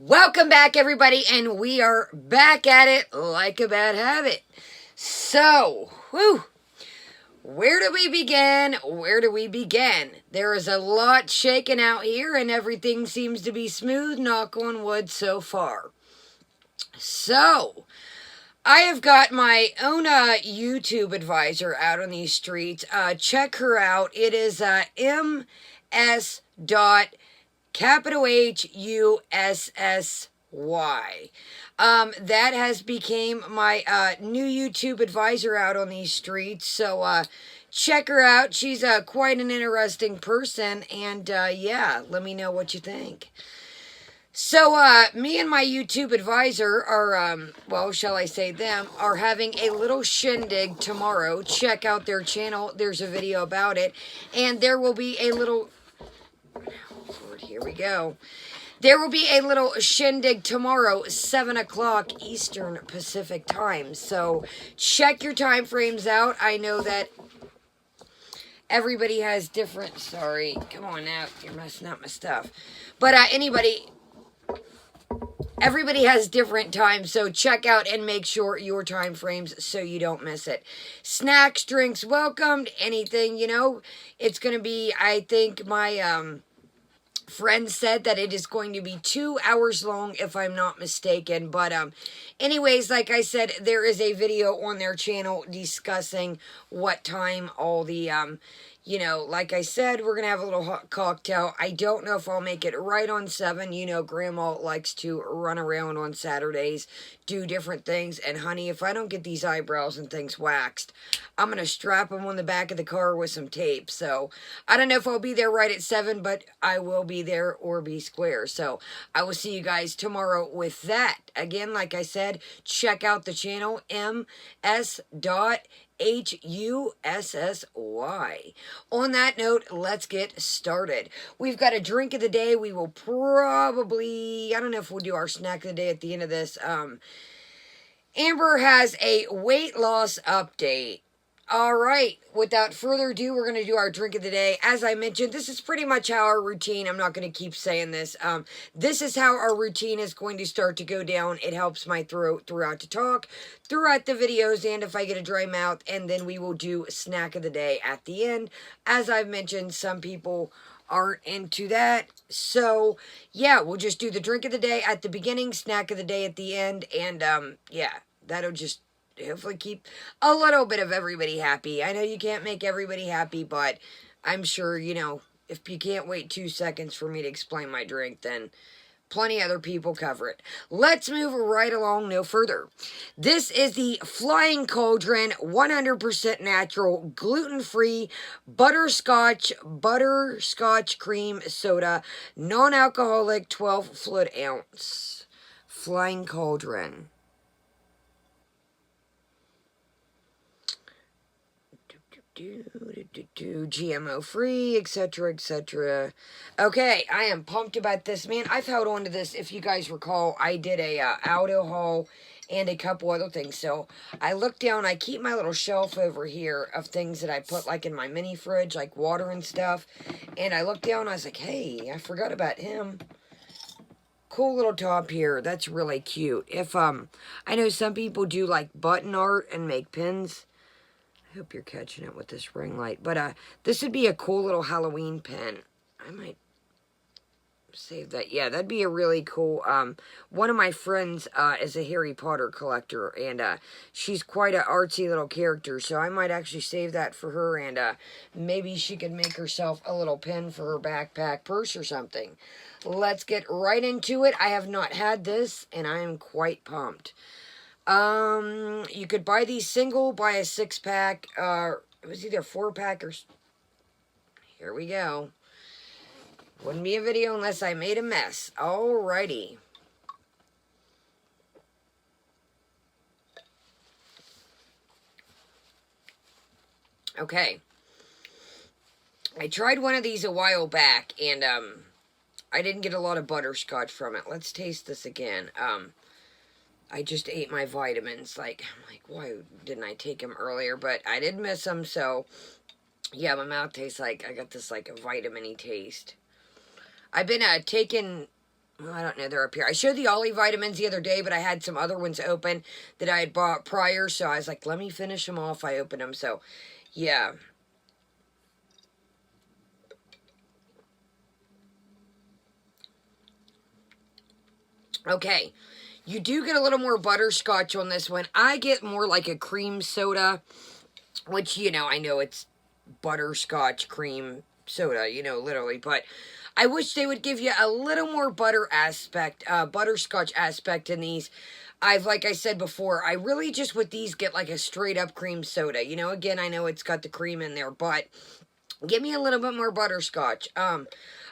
Welcome back, everybody, and we are back at it like a bad habit. So, where do we begin? Where do we begin? There is a lot shaking out here, and everything seems to be smooth, knock on wood, so far. So, I have got my own YouTube advisor out on these streets. Check her out. It is MS. Capital HUSSY. That has became my new YouTube advisor out on these streets. So check her out. She's quite an interesting person. And yeah, let me know what you think. So me and my YouTube advisor are, well, shall I say them, are having a little shindig tomorrow. Check out their channel. There's a video about it. And there will be a little... Here we go. There will be a little shindig tomorrow, 7 o'clock Eastern Pacific time. So check your time frames out. I know that everybody has different... Sorry, come on now. You're messing up my stuff. But everybody has different times. So check out and make sure your time frames so you don't miss it. Snacks, drinks welcomed. Anything, you know. It's going to be, I think, my... friend said that it is going to be 2 hours long, if I'm not mistaken. But anyways, like I said, there is a video on their channel discussing what time all the you know, like I said, we're gonna have a little hot cocktail. I don't know if I'll make it right on 7. You know, Grandma likes to run around on Saturdays, do different things. And honey, if I don't get these eyebrows and things waxed, I'm gonna strap them on the back of the car with some tape. So I don't know if I'll be there right at 7, but I will be there or be square. So I will see you guys tomorrow with that. Again, like I said, check out the channel, MS.HUSSY. On that note, let's get started. We've got a drink of the day. We will probably, I don't know if we'll do our snack of the day at the end of this. Amber has a weight loss update. All right, without further ado, we're going to do our drink of the day. As I mentioned, this is pretty much how our routine, I'm not going to keep saying this. This is how our routine is going to start to go down. It helps my throat throughout to talk, throughout the videos, and if I get a dry mouth, and then we will do snack of the day at the end. As I've mentioned, some people aren't into that. So, yeah, we'll just do the drink of the day at the beginning, snack of the day at the end, and, yeah, that'll just hopefully keep a little bit of everybody happy. I know you can't make everybody happy, but I'm sure, you know, if you can't wait 2 seconds for me to explain my drink, then plenty other people cover it. Let's move right along no further. This is the Flying Cauldron 100% natural, gluten-free, butterscotch cream soda, non-alcoholic 12 fluid ounce. Flying Cauldron. GMO free, etc., etc. Okay, I am pumped about this, man. I've held on to this. If you guys recall, I did a auto haul and a couple other things. So I looked down. I keep my little shelf over here of things that I put like in my mini fridge, like water and stuff. And I looked down. I was like, hey, I forgot about him. Cool little top here. That's really cute. If I know some people do like button art and make pins. I hope you're catching it with this ring light. But this would be a cool little Halloween pin. I might save that. Yeah, that'd be a really cool... one of my friends is a Harry Potter collector. And she's quite an artsy little character. So I might actually save that for her. And maybe she could make herself a little pin for her backpack purse or something. Let's get right into it. I have not had this. And I am quite pumped. You could buy these single, buy a 6-pack, it was either 4-pack or, here we go. Wouldn't be a video unless I made a mess. Alrighty. Okay. I tried one of these a while back, and, I didn't get a lot of butterscotch from it. Let's taste this again. I just ate my vitamins. I'm like, why didn't I take them earlier? But I did miss them, so yeah, my mouth tastes like I got this like a vitamin-y taste. I've been taking I don't know, they're up here. I showed the Ollie vitamins the other day, but I had some other ones open that I had bought prior, so I was like, let me finish them off. I opened them, so yeah. Okay, you do get a little more butterscotch on this one. I get more like a cream soda, which, you know, I know it's butterscotch cream soda, you know, literally, but I wish they would give you a little more butterscotch aspect in these. Like I said before, I really just with these get like a straight up cream soda. You know, again, I know it's got the cream in there, but give me a little bit more butterscotch.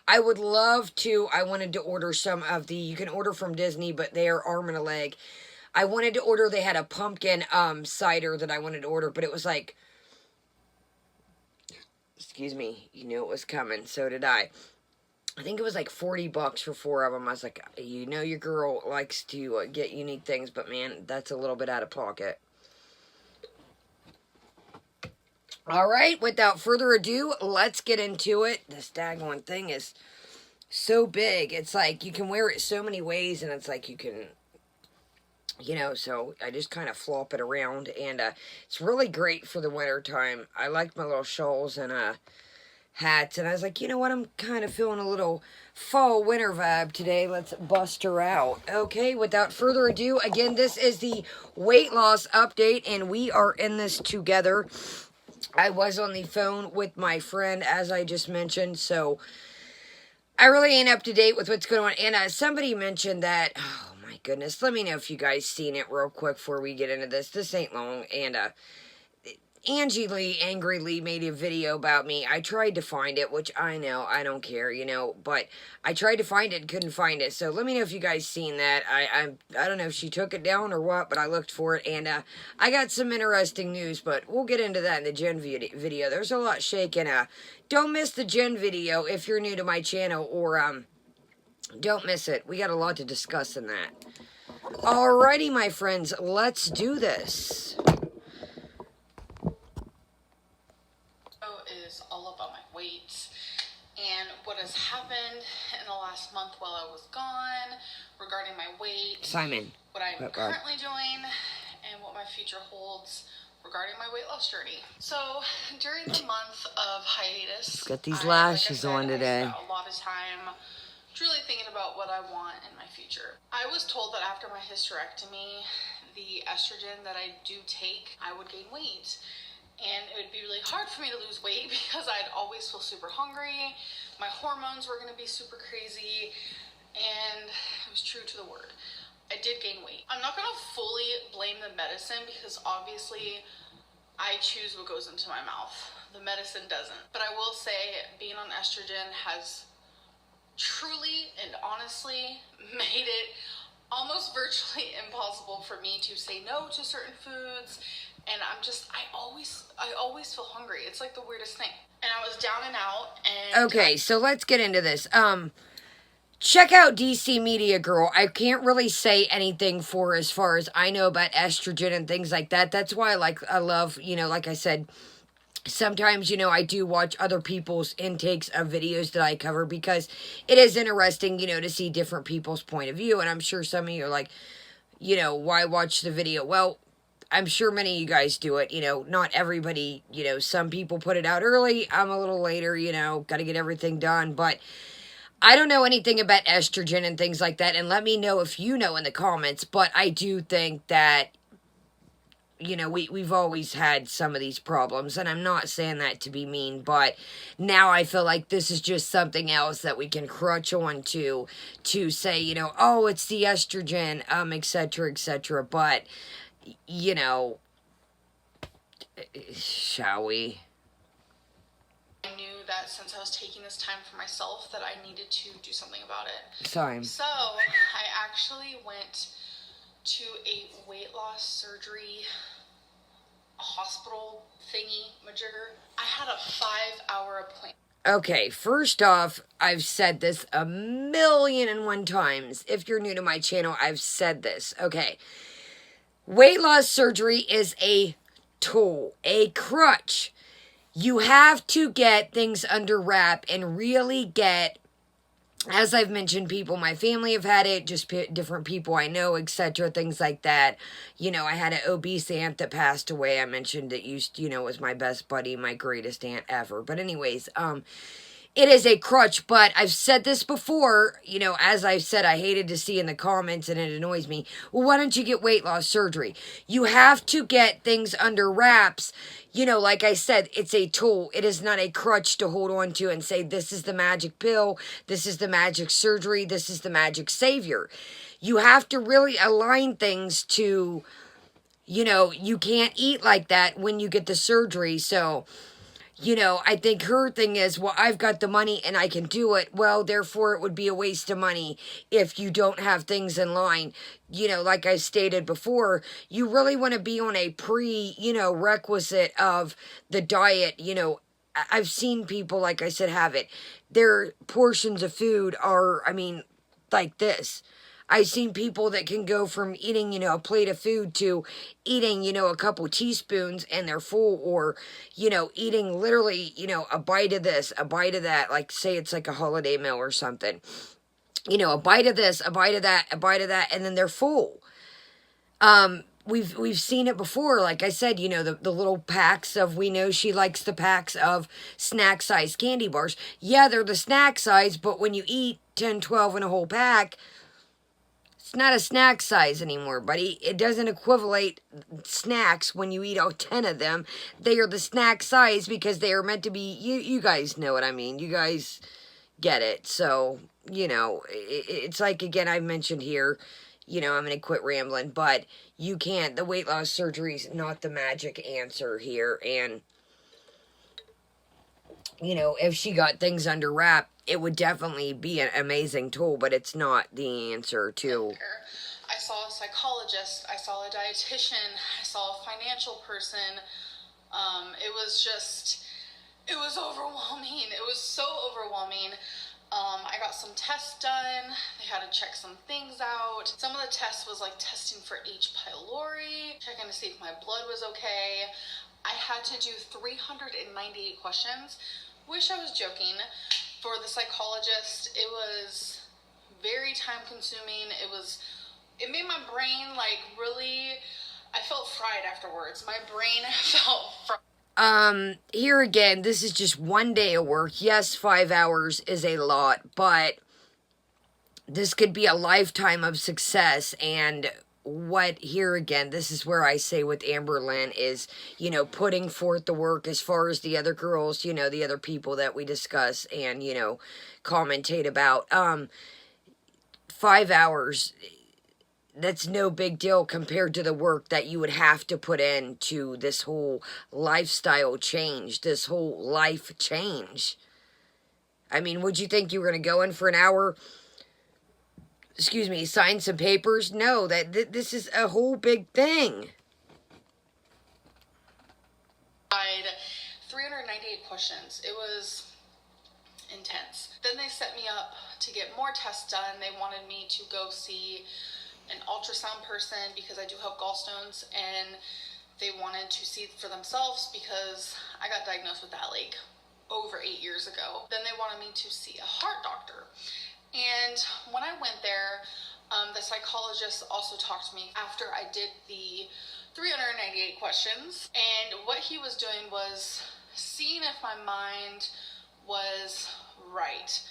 I would love to. I wanted to order some of the. You can order from Disney, but they are arm and a leg. I wanted to order. They had a pumpkin cider that I wanted to order, but it was like, excuse me, you knew it was coming. So did I. I think it was like $40 for 4 of them. I was like, you know, your girl likes to get unique things, but man, that's a little bit out of pocket. All right, without further ado, let's get into it. This daggone thing is so big. It's like you can wear it so many ways, and it's like you can, you know, so I just kind of flop it around, and it's really great for the winter time. I like my little shawls and hats, and I was like, you know what, I'm kind of feeling a little fall winter vibe today. Let's bust her out. Okay, without further ado, again, this is the weight loss update, and we are in this together. I was on the phone with my friend, as I just mentioned, so I really ain't up to date with what's going on. And somebody mentioned that, oh my goodness, let me know if you guys seen it real quick before we get into this. This ain't long. And Angie Lee, Angry Lee, made a video about me. I tried to find it, which I know, I don't care, you know, but I tried to find it and couldn't find it. So let me know if you guys seen that. I don't know if she took it down or what, but I looked for it, and I got some interesting news, but we'll get into that in the Jen video. There's a lot shaking. Don't miss the Jen video if you're new to my channel, or don't miss it. We got a lot to discuss in that. Alrighty, my friends, let's do this. Is all about my weight and what has happened in the last month while I was gone regarding my weight, Simon, what I'm currently doing, and what my future holds regarding my weight loss journey. So during the month of hiatus, got these lashes like I said, on today. I spent a lot of time truly thinking about what I want in my future. I was told that after my hysterectomy, the estrogen that I do take, I would gain weight. And it would be really hard for me to lose weight because I'd always feel super hungry. My hormones were going to be super crazy. And it was true to the word. I did gain weight. I'm not going to fully blame the medicine because obviously I choose what goes into my mouth. The medicine doesn't. But I will say being on estrogen has truly and honestly made it almost virtually impossible for me to say no to certain foods. And I always feel hungry. It's like the weirdest thing. And I was down and out. And okay, so let's get into this. Check out DC Media Girl. I can't really say anything for as far as I know about estrogen and things like that. That's why I love, you know, like I said, sometimes, you know, I do watch other people's intakes of videos that I cover because it is interesting, you know, to see different people's point of view. And I'm sure some of you are like, you know, why watch the video? Well, I'm sure many of you guys do it, you know, not everybody, you know, some people put it out early, I'm a little later, you know, got to get everything done, but I don't know anything about estrogen and things like that, and let me know if you know in the comments, but I do think that, you know, we've always had some of these problems, and I'm not saying that to be mean, but now I feel like this is just something else that we can crutch on to say, you know, oh, it's the estrogen, etc., but you know, shall we? I knew that since I was taking this time for myself that I needed to do something about it. Sorry. So I actually went to a weight loss surgery hospital thingy majigger. I had a 5-hour appointment. Okay, first off, I've said this 1,000,001 times. If you're new to my channel, I've said this. Okay. Weight loss surgery is a tool, a crutch. You have to get things under wrap and really get as I've mentioned, people, my family have had it, just different people I know, etc., things like that. You know, I had an obese aunt that passed away. I mentioned it was my best buddy, my greatest aunt ever. But anyways, it is a crutch, but I've said this before, as I've said, I hated to see in the comments and it annoys me. Well, why don't you get weight loss surgery? You have to get things under wraps. Like I said, it's a tool. It is not a crutch to hold on to and say, this is the magic pill, this is the magic surgery, this is the magic savior. You have to really align things to, you can't eat like that when you get the surgery, so... I think her thing is, well, I've got the money and I can do it. Well, therefore, it would be a waste of money if you don't have things in line. Like I stated before, you really want to be on a requisite of the diet. I've seen people, like I said, have it. Their portions of food are, like this. I've seen people that can go from eating, a plate of food to eating, a couple teaspoons and they're full, or, eating literally, a bite of this, a bite of that, like say it's like a holiday meal or something. A bite of this, a bite of that, a bite of that, and then they're full. We've seen it before, like I said, the little packs of, we know she likes the packs of snack size candy bars. Yeah, they're the snack size, but when you eat 10, 12 in a whole pack, it's not a snack size anymore, buddy. It doesn't equivalent snacks when you eat all 10 of them. They are the snack size because they are meant to be, you guys know what I mean. You guys get it. So, it's like, again, I've mentioned here, I'm going to quit rambling, but you can't, the weight loss surgery is not the magic answer here. And, if she got things under wrap, it would definitely be an amazing tool, but it's not the answer to... I saw a psychologist, I saw a dietitian, I saw a financial person. It was overwhelming. It was so overwhelming. I got some tests done. They had to check some things out. Some of the tests was like testing for H. pylori, checking to see if my blood was okay. I had to do 398 questions. Wish I was joking. For the psychologist, it was very time consuming. It made my brain really, I felt fried afterwards. My brain felt fried. Here again, this is just one day of work. Yes, 5 hours is a lot, but this could be a lifetime of success. And here again, this is where I say with Amberlynn is, putting forth the work as far as the other girls, the other people that we discuss and, commentate about. 5 hours, that's no big deal compared to the work that you would have to put into this whole lifestyle change, this whole life change. Would you think you were going to go in for an hour, sign some papers? No, this is a whole big thing. 398 questions. It was intense. Then they set me up to get more tests done. They wanted me to go see an ultrasound person because I do have gallstones, and they wanted to see for themselves because I got diagnosed with that over 8 years ago. Then they wanted me to see a heart doctor. And when I went there, the psychologist also talked to me after I did the 398 questions. And what he was doing was seeing if my mind was right,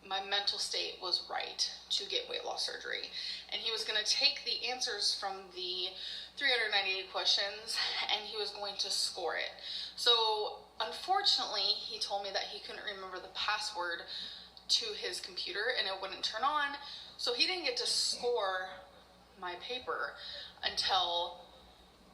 my mental state was right to get weight loss surgery. And he was going to take the answers from the 398 questions and he was going to score it. So unfortunately, he told me that he couldn't remember the password to his computer and it wouldn't turn on. So he didn't get to score my paper until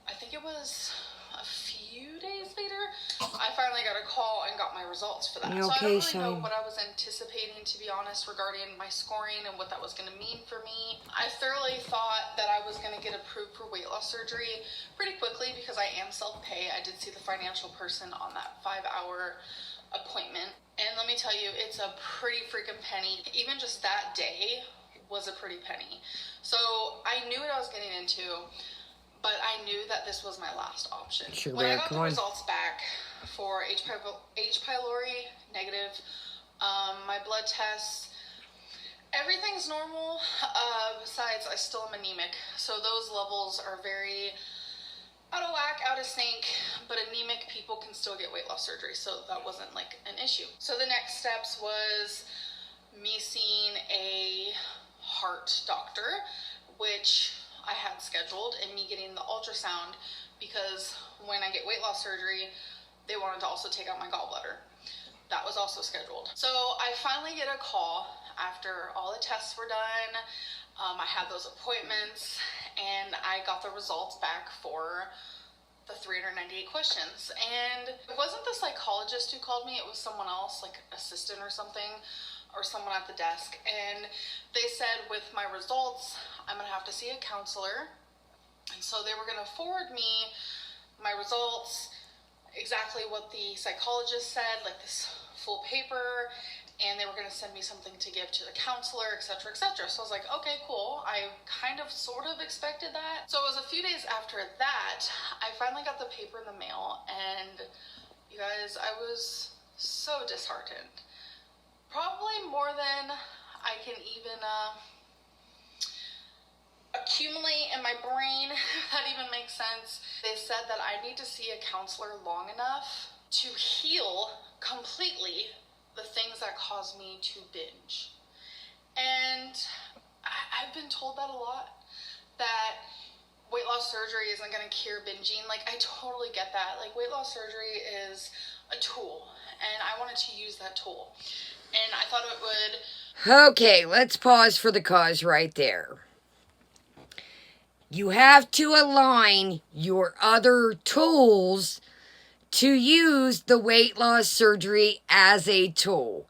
I think it was a few days later. I finally got a call and got my results for that. Okay, so I don't really know what I was anticipating, to be honest, regarding my scoring and what that was going to mean for me. I thoroughly thought that I was going to get approved for weight loss surgery pretty quickly because I am self-pay. I did see the financial person on that 5-hour appointment. And let me tell you, it's a pretty freaking penny. Even just that day was a pretty penny. So I knew what I was getting into, but I knew that this was my last option. Sure, when I got the results back for H. pylori negative, my blood tests Everything's normal, besides I still am anemic. So those levels are very out of whack, out of sync, but anemic people can still get weight loss surgery, so that wasn't like an issue. So the next steps was me seeing a heart doctor, which I had scheduled, and me getting the ultrasound, because when I get weight loss surgery, they wanted to also take out my gallbladder. That was also scheduled. So I finally get a call after all the tests were done. I had those appointments, and I got the results back for the 398 questions. And it wasn't the psychologist who called me, it was someone else, like assistant or something, or someone at the desk. And they said with my results, I'm gonna have to see a counselor. And so they were gonna forward me my results, exactly what the psychologist said, like this full paper, and they were going to send me something to give to the counselor, etc., etc. So I was like, okay, cool. I kind of sort of expected that. So it was a few days after that, I finally got the paper in the mail, and you guys, I was so disheartened. Probably more than I can even accumulate in my brain, if that even makes sense. They said that I need to see a counselor long enough to heal completely the things that cause me to binge. And I've been told that a lot, that weight loss surgery isn't going to cure binging. Like, I totally get that. Like, weight loss surgery is a tool, and I wanted to use that tool. And I thought it would... Okay, let's pause for the cause right there. You have to align your other tools to use the weight loss surgery as a tool.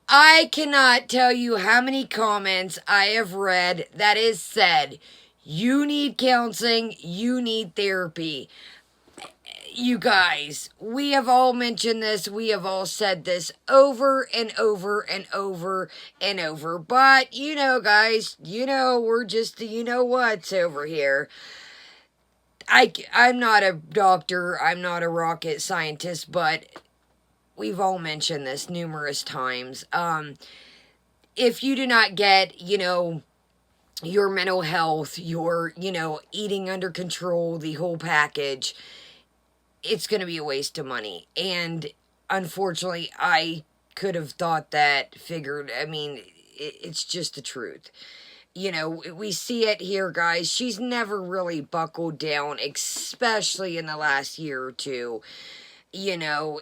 I cannot tell you how many comments I have read that is said, you need counseling, you need therapy. You guys, we have all mentioned this, we have all said this over and over and over and over. But, you know, guys, you know, we're just the you-know-whats over here. I'm not a doctor, I'm not a rocket scientist, but we've all mentioned this numerous times. If you do not get, you know, your mental health, your, you know, eating under control, the whole package, it's going to be a waste of money. And unfortunately, I could have thought that, figured, I mean, it's just the truth. You know, we see it here, guys. She's never really buckled down, especially in the last year or two. You know,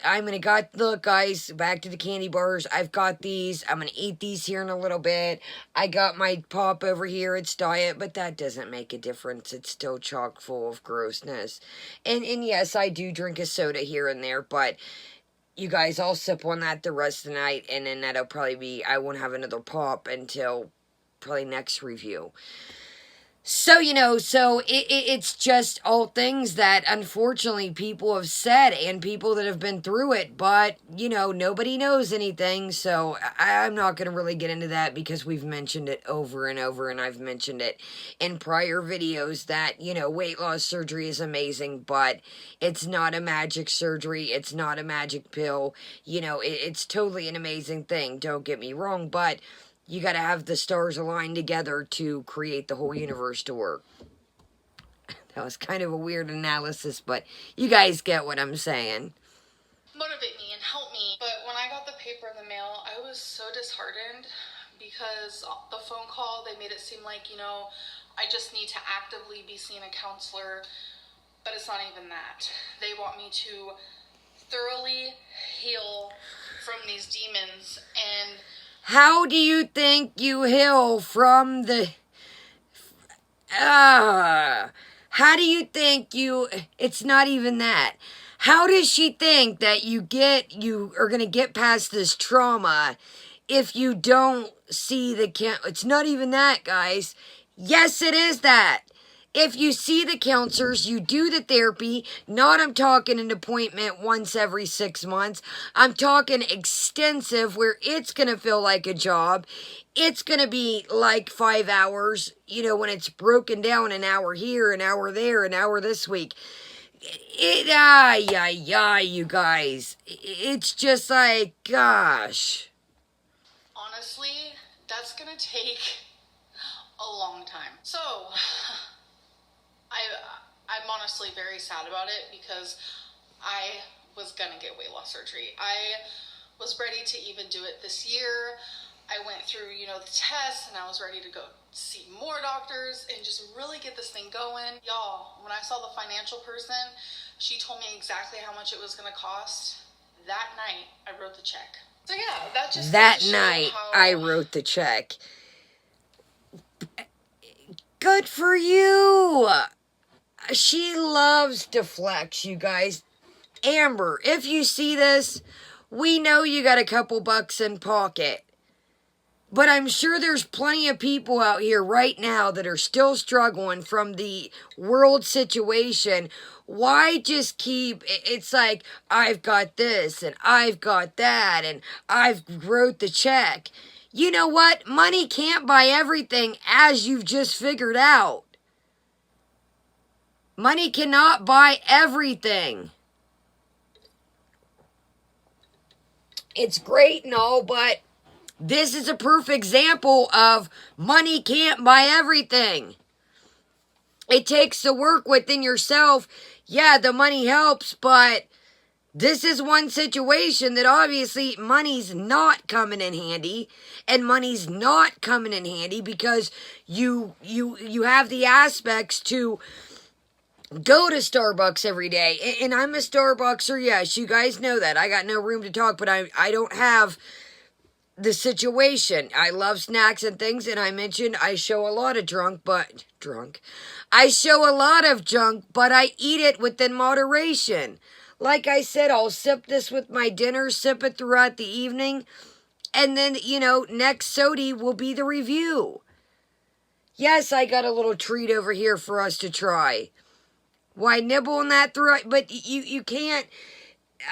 I'm gonna look, guys, back to the candy bars. I've got these. I'm gonna eat these here in a little bit. I got my pop over here. It's diet, but that doesn't make a difference. It's still chock full of grossness. And yes, I do drink a soda here and there, but you guys, I'll sip on that the rest of the night, and then that'll probably be, I won't have another pop until probably next review. So, you know, it's just all things that unfortunately people have said and people that have been through it, but, you know, nobody knows anything, so I'm not going to really get into that because we've mentioned it over and over, and I've mentioned it in prior videos that, you know, weight loss surgery is amazing, but it's not a magic surgery, it's not a magic pill, you know, it's totally an amazing thing, don't get me wrong, but you got to have the stars aligned together to create the whole universe to work. That was kind of a weird analysis, but you guys get what I'm saying. Motivate me and help me. But when I got the paper in the mail, I was so disheartened because the phone call, they made it seem like, you know, I just need to actively be seeing a counselor, but it's not even that. They want me to thoroughly heal from these demons. And how do you think you heal from the... how do you think you... It's not even that. How does she think that you are going to get past this trauma if you don't see the... It's not even that, guys. Yes, it is that. If you see the counselors, you do the therapy, I'm talking an appointment once every 6 months. I'm talking extensive where it's going to feel like a job. It's going to be like 5 hours, you know, when it's broken down, an hour here, an hour there, an hour this week. You guys. It's just like, gosh. Honestly, that's gonna take a long time. So I'm honestly very sad about it because I was gonna get weight loss surgery. I was ready to even do it this year. I went through, the tests, and I was ready to go see more doctors and just really get this thing going. Y'all, when I saw the financial person, she told me exactly how much it was gonna cost. That night, I wrote the check. So yeah, that night I wrote the check. Good for you. She loves to flex, you guys. Amber, if you see this, we know you got a couple bucks in pocket. But I'm sure there's plenty of people out here right now that are still struggling from the world situation. Why just keep, it's like, I've got this and I've got that and I've wrote the check. You know what? Money can't buy everything, as you've just figured out. Money cannot buy everything. It's great and all, but this is a perfect example of money can't buy everything. It takes the work within yourself. Yeah, the money helps, but this is one situation that obviously money's not coming in handy, and money's not coming in handy because you have the aspects to go to Starbucks every day. And I'm a Starbuckser, yes, you guys know that. I got no room to talk, but I don't have the situation. I love snacks and things, and I mentioned I show a lot of I show a lot of junk, but I eat it within moderation. Like I said, I'll sip this with my dinner, sip it throughout the evening, and then, next sody will be the review. Yes, I got a little treat over here for us to try. Why nibble on that throughout? But you can't.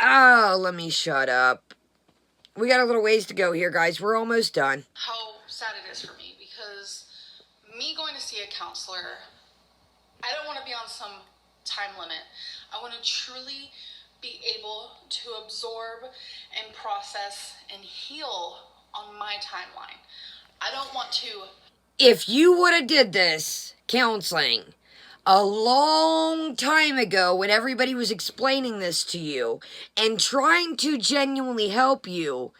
Oh, let me shut up. We got a little ways to go here, guys. We're almost done. How sad it is for me, because me going to see a counselor, I don't want to be on some time limit. I want to truly be able to absorb and process and heal on my timeline. I don't want to. If you would have did this counseling a long time ago when everybody was explaining this to you and trying to genuinely help you,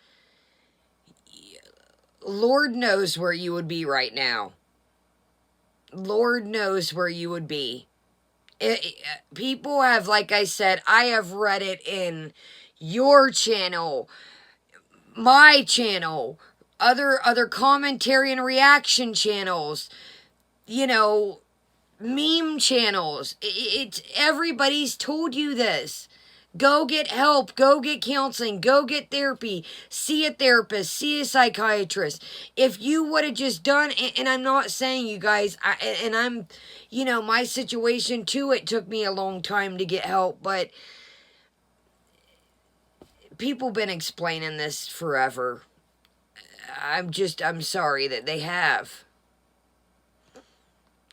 Lord knows where you would be right now. Lord knows where you would be. People have, like I said, I have read it in your channel, my channel, other commentary and reaction channels, meme channels. It's everybody's told you this. Go get help. Go get counseling. Go get therapy. See a therapist. See a psychiatrist. If you would have just done, and I'm not saying you guys, I'm, my situation too, it took me a long time to get help, but people been explaining this forever. I'm sorry that they have.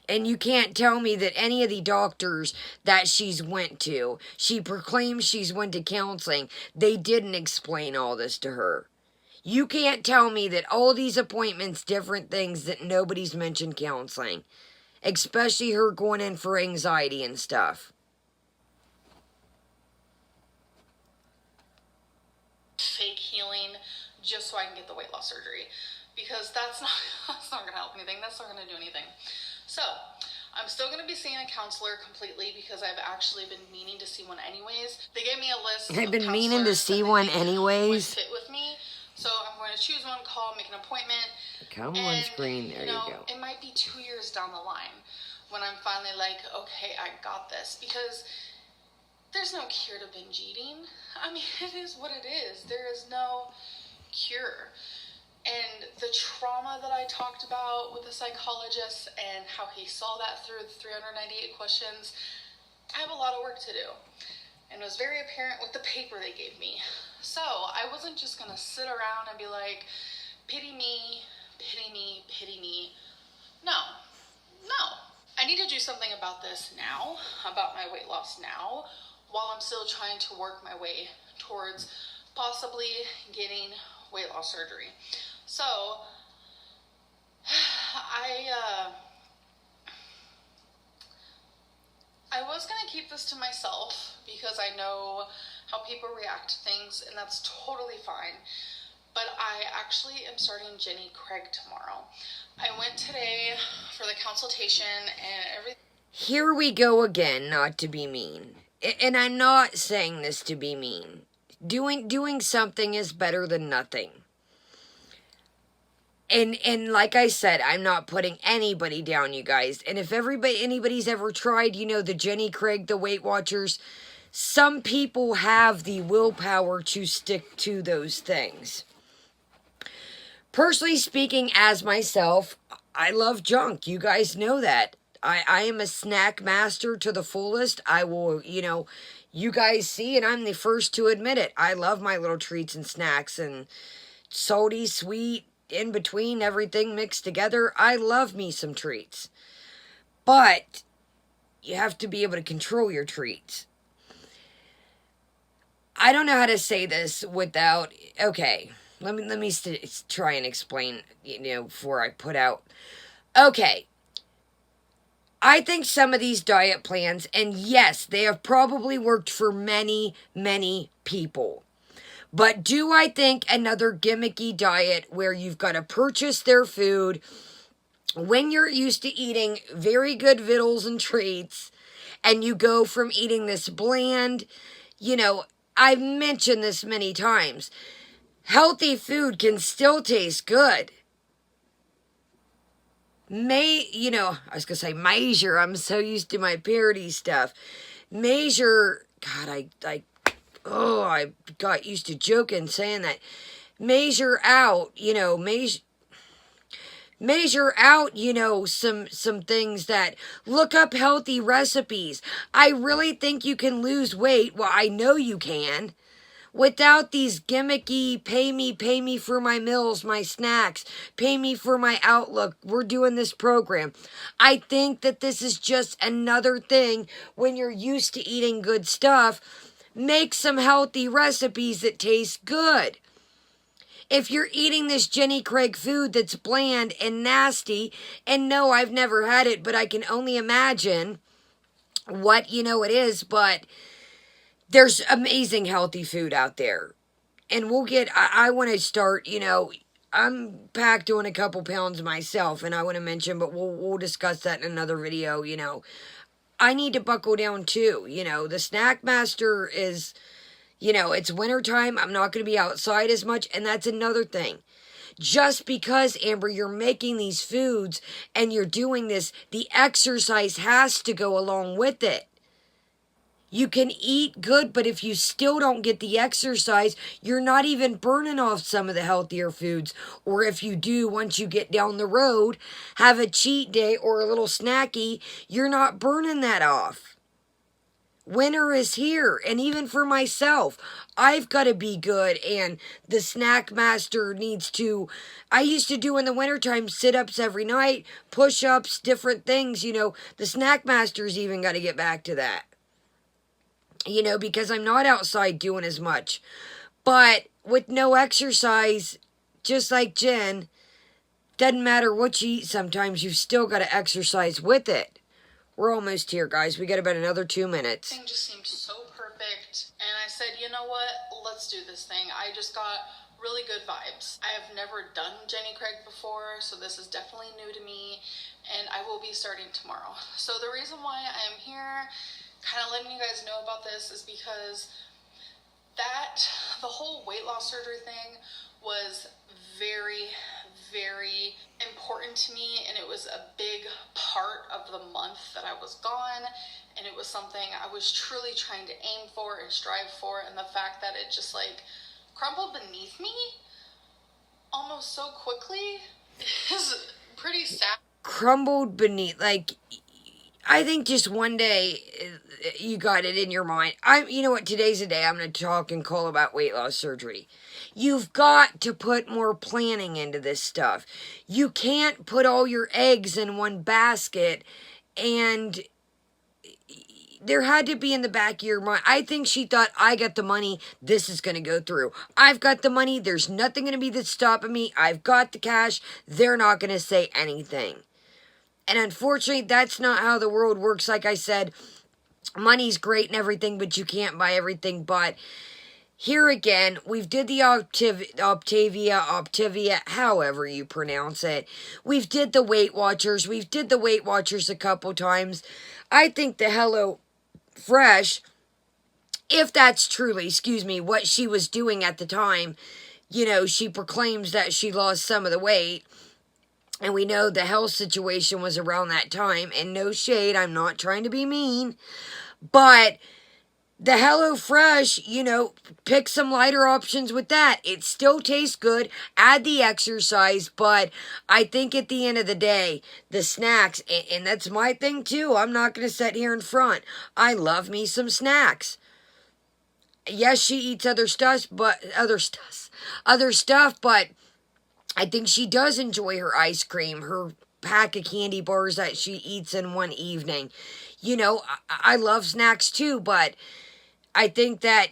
And you can't tell me that any of the doctors that she's went to, she proclaims she's went to counseling, they didn't explain all this to her. You can't tell me that all these appointments, different things, that nobody's mentioned counseling. Especially her going in for anxiety and stuff. Fake healing just so I can get the weight loss surgery. Because that's not going to help anything. That's not going to do anything. So, I'm still going to be seeing a counselor completely because I've actually been meaning to see one anyways. They gave me a list I've been meaning to see one anyways. Fit with me. So, I'm going to choose one, call, make an appointment. Come on screen, there you go. It might be 2 years down the line when I'm finally like, okay, I got this. Because there's no cure to binge eating. I mean, it is what it is. There is no cure. And the trauma that I talked about with the psychologist and how he saw that through the 398 questions, I have a lot of work to do. And it was very apparent with the paper they gave me. So I wasn't just going to sit around and be like, pity me, pity me, pity me. No. I need to do something about this now, about my weight loss now, while I'm still trying to work my way towards possibly getting weight loss surgery. So I was gonna keep this to myself because I know how people react to things, and that's totally fine. But I actually am starting Jenny Craig tomorrow. I went today for the consultation and everything. Here we go again, not to be mean. And I'm not saying this to be mean. Doing something is better than nothing. And like I said, I'm not putting anybody down, you guys. And if anybody's ever tried, the Jenny Craig, the Weight Watchers, some people have the willpower to stick to those things. Personally speaking, as myself, I love junk. You guys know that. I am a snack master to the fullest. I will, you guys see, and I'm the first to admit it. I love my little treats and snacks and salty, sweet, in between, everything mixed together. I love me some treats. But you have to be able to control your treats. I don't know how to say this without, okay, let me try and explain, before I put out. Okay. I think some of these diet plans, and yes, they have probably worked for many, many people. But do I think another gimmicky diet where you've got to purchase their food when you're used to eating very good victuals and treats, and you go from eating this bland, I've mentioned this many times. Healthy food can still taste good. I was going to say measure. I'm so used to my parody stuff. Measure, God, I got used to joking saying that. Measure out, measure out, some things that look up healthy recipes. I really think you can lose weight. Well, I know you can. Without these gimmicky, pay me for my meals, my snacks, pay me for my outlook, we're doing this program. I think that this is just another thing when you're used to eating good stuff. Make some healthy recipes that taste good. If you're eating this Jenny Craig food that's bland and nasty, and no, I've never had it, but I can only imagine what, it is, but there's amazing healthy food out there. And I want to start, I'm packed on a couple pounds myself, and I want to mention, but we'll discuss that in another video, I need to buckle down too, the Snack Master is, it's wintertime, I'm not going to be outside as much, and that's another thing. Just because, Amber, you're making these foods and you're doing this, the exercise has to go along with it. You can eat good, but if you still don't get the exercise, you're not even burning off some of the healthier foods. Or if you do, once you get down the road, have a cheat day or a little snacky, you're not burning that off. Winter is here, and even for myself, I've got to be good, and the Snack Master needs to, I used to do in the wintertime sit-ups every night, push-ups, different things, the Snack Master's even got to get back to that. Because I'm not outside doing as much. But with no exercise, just like Jen, doesn't matter what you eat sometimes, you've still got to exercise with it. We're almost here, guys. We got about another 2 minutes. Thing just seemed so perfect. And I said, you know what? Let's do this thing. I just got really good vibes. I have never done Jenny Craig before, so this is definitely new to me. And I will be starting tomorrow. So the reason why I am here, kind of letting you guys know about this, is because the whole weight loss surgery thing was very, very important to me, and it was a big part of the month that I was gone, and it was something I was truly trying to aim for and strive for, and the fact that it just crumbled beneath me almost so quickly is pretty sad. Crumbled beneath, I think just one day you got it in your mind. You know what? Today's the day I'm going to talk and call about weight loss surgery. You've got to put more planning into this stuff. You can't put all your eggs in one basket and there had to be in the back of your mind. I think she thought, I got the money, this is going to go through. I've got the money, there's nothing going to be that's stopping me. I've got the cash, they're not going to say anything. And unfortunately, that's not how the world works. Like I said, money's great and everything, but you can't buy everything. But here again, we've did the Optivia, however you pronounce it. We've did the Weight Watchers. We've did the Weight Watchers a couple times. I think the Hello Fresh, if that's truly, what she was doing at the time, she proclaims that she lost some of the weight. And we know the health situation was around that time. And no shade, I'm not trying to be mean. But the HelloFresh, pick some lighter options with that. It still tastes good. Add the exercise. But I think at the end of the day, the snacks, and that's my thing too. I'm not going to sit here in front. I love me some snacks. Yes, she eats other stuff, but I think she does enjoy her ice cream, her pack of candy bars that she eats in one evening. I love snacks too, but I think that,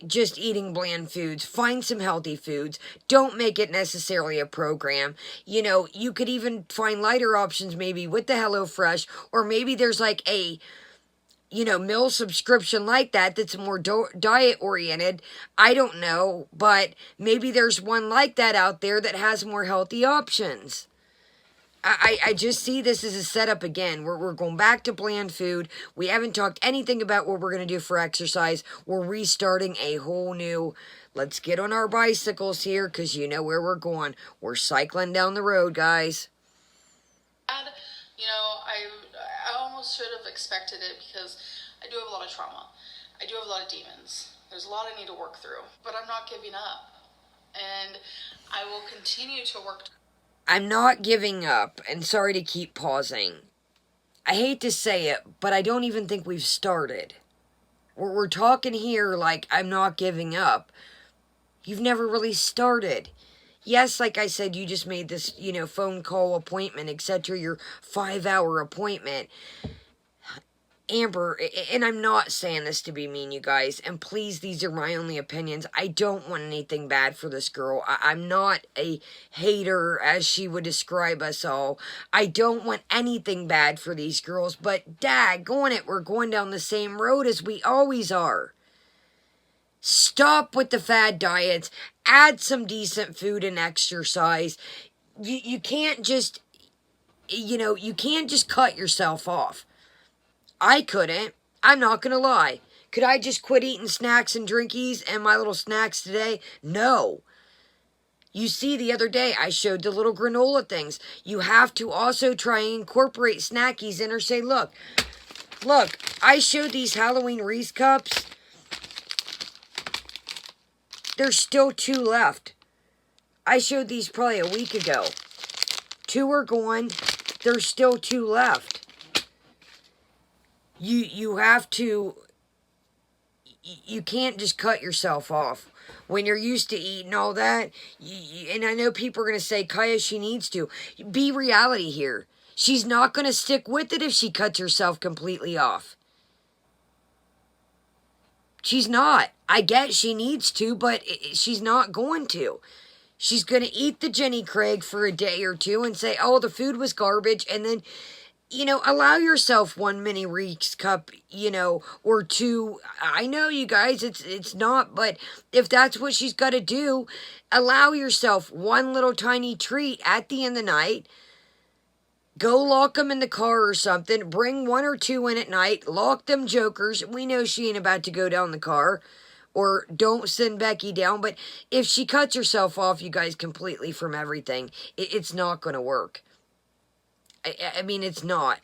just eating bland foods, find some healthy foods. Don't make it necessarily a program. You could even find lighter options maybe with the HelloFresh, or maybe there's like a meal subscription like that that's more diet oriented. I don't know, but maybe there's one like that out there that has more healthy options. I just see this as a setup again. We're going back to bland food. We haven't talked anything about what we're going to do for exercise. We're restarting a whole new, let's get on our bicycles here, because you know where we're going. We're cycling down the road, guys. I almost should have expected it because I do have a lot of trauma. I do have a lot of demons. There's a lot I need to work through, but I'm not giving up. And I will continue to work. I'm not giving up, and sorry to keep pausing. I hate to say it, but I don't even think we've started. We're talking here like I'm not giving up. You've never really started. Yes, like I said, you just made this, phone call appointment, etc., your 5-hour appointment. Amber, and I'm not saying this to be mean, you guys, and please, these are my only opinions. I don't want anything bad for this girl. I'm not a hater, as she would describe us all. I don't want anything bad for these girls, but daggone it, we're going down the same road as we always are. Stop with the fad diets. Add some decent food and exercise. You can't just, you can't just cut yourself off. I couldn't. I'm not going to lie. Could I just quit eating snacks and drinkies and my little snacks today? No. You see, the other day I showed the little granola things. You have to also try and incorporate snackies in, or say, look, I showed these Halloween Reese cups. There's still 2 left. I showed these probably a week ago. 2 are gone. There's still 2 left. You have to, you can't just cut yourself off. When you're used to eating all that, and I know people are going to say, Kaya, she needs to. Be reality here. She's not going to stick with it if she cuts herself completely off. She's not. I get she needs to, but she's not going to. She's going to eat the Jenny Craig for a day or two and say, oh, the food was garbage, and then, allow yourself 1 mini Reese cup, or 2. I know, you guys, it's not, but if that's what she's got to do, allow yourself 1 little tiny treat at the end of the night. Go lock them in the car or something. Bring 1 or 2 in at night. Lock them jokers. We know she ain't about to go down the car. Or don't send Becky down. But if she cuts herself off, you guys, completely from everything, it's not going to work. I mean, it's not.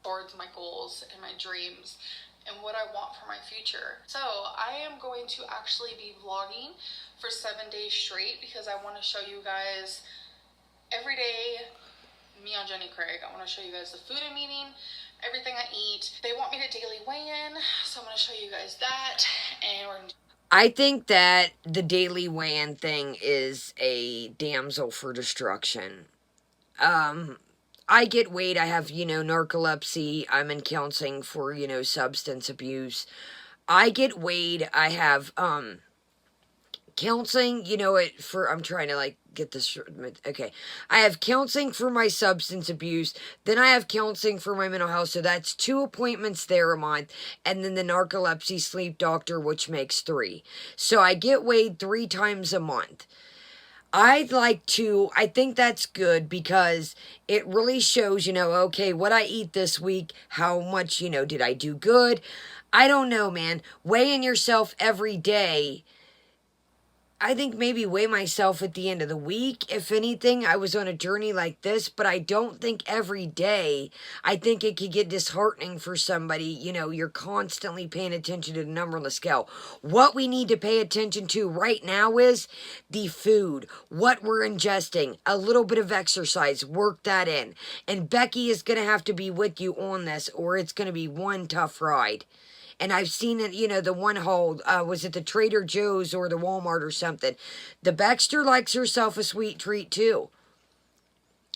Towards my goals and my dreams and what I want for my future. So I am going to actually be vlogging for 7 days straight because I want to show you guys every day me on Jenny Craig. I want to show you guys the food I'm eating, everything I eat. They want me to daily weigh in, so I'm going to show you guys that. And we're going to I think that the daily weigh-in thing is a damsel for destruction. I get weight. I have, narcolepsy. I'm in counseling for, substance abuse. I get weighed. I have, counseling, I'm trying to get this, okay. I have counseling for my substance abuse, then I have counseling for my mental health, so that's 2 appointments there a month, and then the narcolepsy sleep doctor, which makes 3. So I get weighed 3 times a month. I think that's good because it really shows, okay, what I eat this week, how much, did I do good? I don't know, man. Weighing yourself every day, I think maybe weigh myself at the end of the week. If anything, I was on a journey like this, but I don't think every day. I think it could get disheartening for somebody. You're constantly paying attention to the number on the scale. What we need to pay attention to right now is the food, what we're ingesting, a little bit of exercise, work that in. And Becky is going to have to be with you on this, or it's going to be one tough ride. And I've seen it, the one haul, was it the Trader Joe's or the Walmart or something? The Baxter likes herself a sweet treat too.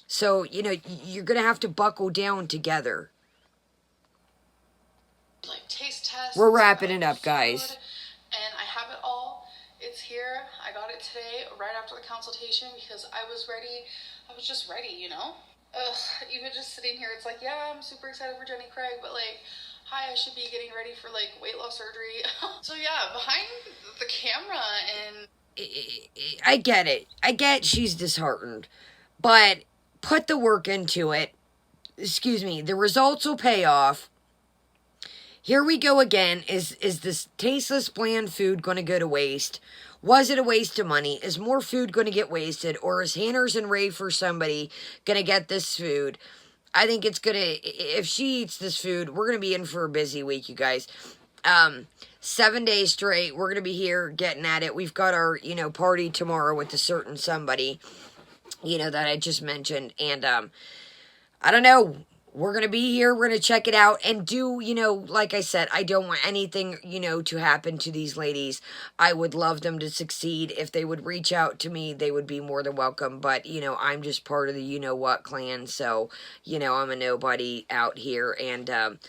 So, you're going to have to buckle down together. Taste tests. We're wrapping it up, guys. And I have it all. It's here. I got it today, right after the consultation, because I was ready. I was just ready, even just sitting here, it's yeah, I'm super excited for Jenny Craig, but hi, I should be getting ready for weight loss surgery. So yeah, behind the camera and I get it. I get she's disheartened, but put the work into it. Excuse me. The results will pay off. Here we go again. Is this tasteless, bland food going to go to waste? Was it a waste of money? Is more food going to get wasted? Or is Hanners and Ray for somebody going to get this food? I think it's going to, if she eats this food, we're going to be in for a busy week, you guys. 7 days straight, we're going to be here getting at it. We've got our, party tomorrow with a certain somebody, that I just mentioned. And, I don't know. We're going to be here. We're going to check it out and do, like I said, I don't want anything, to happen to these ladies. I would love them to succeed. If they would reach out to me, they would be more than welcome. But, I'm just part of the you-know-what clan. So, I'm a nobody out here. And,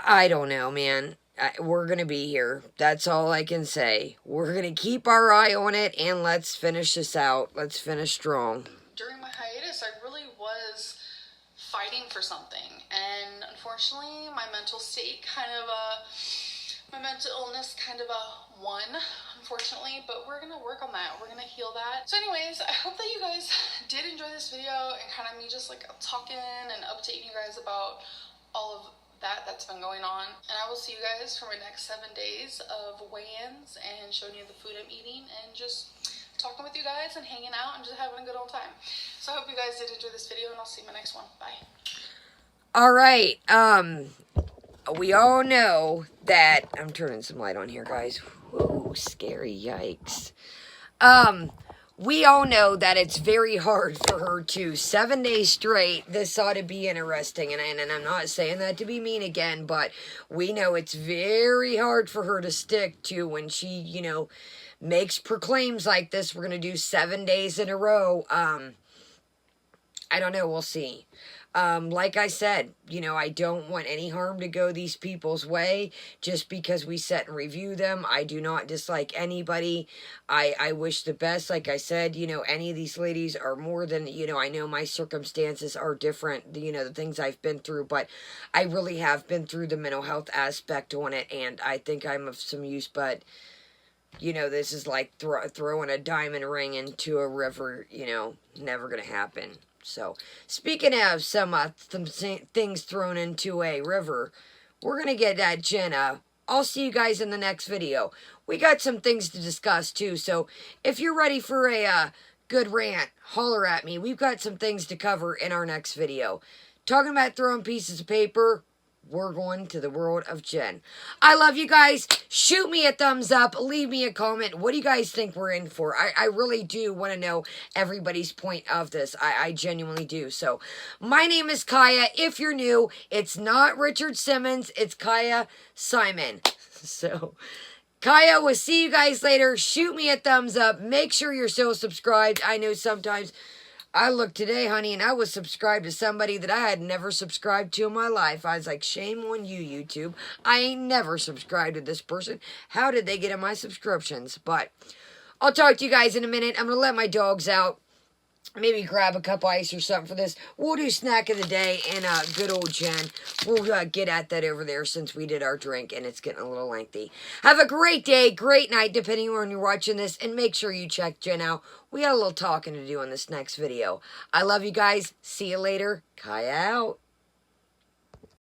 I don't know, man. We're going to be here. That's all I can say. We're going to keep our eye on it and let's finish this out. Let's finish strong. During my hiatus, I really was fighting for something, and unfortunately my mental state my mental illness won, unfortunately, but we're gonna work on that. We're gonna heal that. So anyways, I hope that you guys did enjoy this video and me just talking and updating you guys about all of that's been going on. And I will see you guys for my next 7 days of weigh-ins and showing you the food I'm eating and just talking with you guys and hanging out and just having a good old time. So I hope you guys did enjoy this video, and I'll see you in my next one. Bye. All right. We all know that I'm turning some light on here, guys. Whoa, scary, yikes. We all know that it's very hard for her to 7 days straight. This ought to be interesting, and I'm not saying that to be mean again, but we know it's very hard for her to stick to when she, makes proclaims like this. We're going to do 7 days in a row. I don't know. We'll see. Like I said, I don't want any harm to go these people's way just because we set and review them. I do not dislike anybody. I wish the best. Like I said, any of these ladies are more than, I know my circumstances are different, the things I've been through, but I really have been through the mental health aspect on it, and I think I'm of some use, but this is like throwing a diamond ring into a river, never gonna happen. So, speaking of some things thrown into a river, we're going to get at Jenna. I'll see you guys in the next video. We got some things to discuss, too. So, if you're ready for a good rant, holler at me. We've got some things to cover in our next video. Talking about throwing pieces of paper, we're going to the world of Jen. I love you guys. Shoot me a thumbs up. Leave me a comment. What do you guys think we're in for? I really do want to know everybody's point of this. I genuinely do. So, my name is Kaya. If you're new, it's not Richard Simmons. It's Kaya Simon. So, Kaya, we'll see you guys later. Shoot me a thumbs up. Make sure you're still subscribed. I know sometimes I looked today, honey, and I was subscribed to somebody that I had never subscribed to in my life. I was like, shame on you, YouTube. I ain't never subscribed to this person. How did they get in my subscriptions? But I'll talk to you guys in a minute. I'm going to let my dogs out. Maybe grab a cup of ice or something for this. We'll do snack of the day, and good old Jen. We'll get at that over there since we did our drink, and it's getting a little lengthy. Have a great day, great night, depending on when you're watching this, and make sure you check Jen out. We got a little talking to do in this next video. I love you guys. See you later. Kaya out.